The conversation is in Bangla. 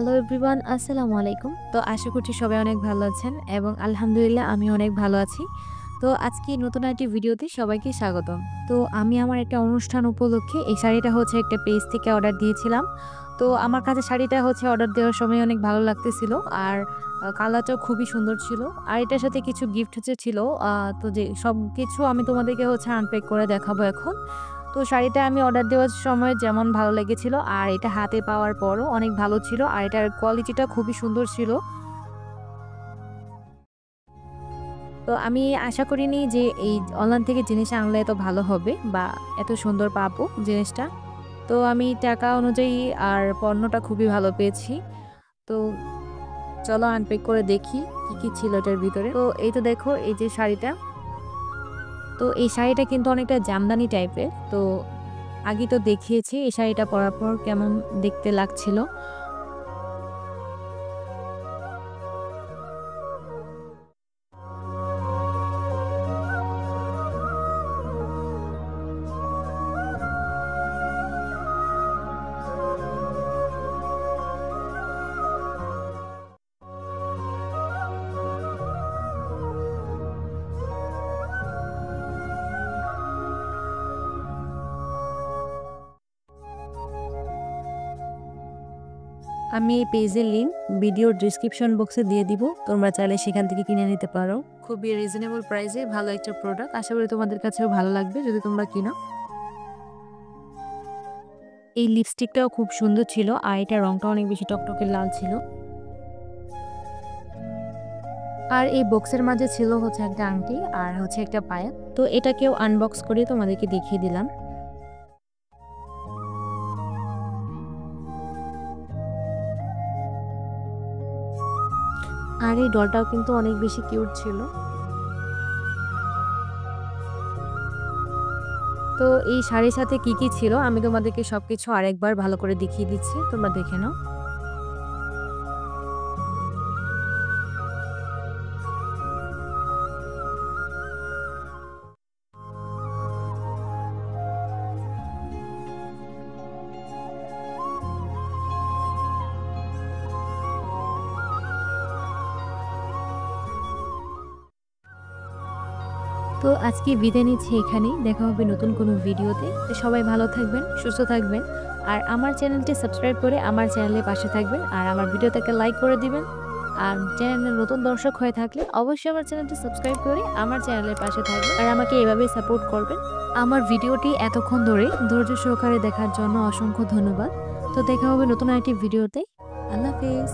হ্যালো এভরিওয়ান, আসসালামু আলাইকুম। তো আশা করছি সবাই অনেক ভালো আছেন এবং আলহামদুলিল্লাহ আমি অনেক ভালো আছি। তো আজকে নতুন একটি ভিডিওতে সবাইকে স্বাগতম। তো আমি আমার একটা অনুষ্ঠান উপলক্ষে এই শাড়িটা একটা পেজ থেকে অর্ডার দিয়েছিলাম। তো আমার কাছে শাড়িটা অর্ডার দেওয়ার সময় অনেক ভালো লাগতেছিল আর কালারটাও খুবই সুন্দর ছিল। আর এটার সাথে কিছু গিফট ছিল। তো যে সবকিছু আমি তোমাদেরকে আনপ্যাক করে দেখাবো এখন। তো শাড়িটা আমি অর্ডার দেওয়ার সময় যেমন ভালো লেগেছিল আর এটা হাতে পাওয়ার পরও অনেক ভালো ছিল আর এটার কোয়ালিটিটা খুবই সুন্দর ছিল। তো আমি আশা করিনি যে এই অনলাইন থেকে জিনিস আনলে এত ভালো হবে বা এত সুন্দর পাবো জিনিসটা। তো আমি টাকা অনুযায়ী আর পণ্যটা খুবই ভালো পেয়েছি। তো চলো আনপ্যাক করে দেখি কি কি ছিল এটার ভিতরে। তো এই তো দেখো এই যে শাড়িটা। তো এই শাড়িটা কিন্তু অনেকটা জামদানি টাইপের। তো আগে তো দেখিয়েছি এই শাড়িটা পরার পর কেমন দেখতে লাগছিল। আমি এই পেজের লিঙ্ক ভিডিওর ডিসক্রিপশন বক্সে দিয়ে দিব, তোমরা চাইলে সেখান থেকে কিনে নিতে পারো। খুবই রিজনেবল প্রাইসে ভালো একটা প্রোডাক্ট, আশা করি তোমাদের কাছেও ভালো লাগবে যদি তোমরা কিনো। এই লিপস্টিকটাও খুব সুন্দর ছিল আর এটার রংটা অনেক বেশি টকটকে লাল ছিল। আর এই বক্সের মাঝে ছিল একটা আংটি আর একটা পায়া। তো এটাকেও আনবক্স করে তোমাদেরকে দেখিয়ে দিলাম। আর এই ডলটাও কিন্তু অনেক বেশি কিউট ছিল। তো এই শাড়ির সাথে কি কি ছিল আমি তোমাদেরকে সবকিছু আরেকবার ভালো করে দেখিয়ে দিচ্ছি, তোমরা দেখে নাও। তো আজকে বিদায় নিচ্ছি এখানেই, দেখা হবে নতুন কোনো ভিডিওতে। তো সবাই ভালো থাকবেন, সুস্থ থাকবেন আর আমার চ্যানেলটি সাবস্ক্রাইব করে আমার চ্যানেলের পাশে থাকবেন আর আমার ভিডিওটাকে লাইক করে দিবেন। আর চ্যানেলের নতুন দর্শক হয়ে থাকলে অবশ্যই আমার চ্যানেলটি সাবস্ক্রাইব করে আমার চ্যানেলের পাশে থাকবেন আর আমাকে এভাবেই সাপোর্ট করবেন। আমার ভিডিওটি এতক্ষণ ধরে ধৈর্য সহকারে দেখার জন্য অসংখ্য ধন্যবাদ। তো দেখা হবে নতুন একটি ভিডিওতে। আল্লাহ হাফেজ।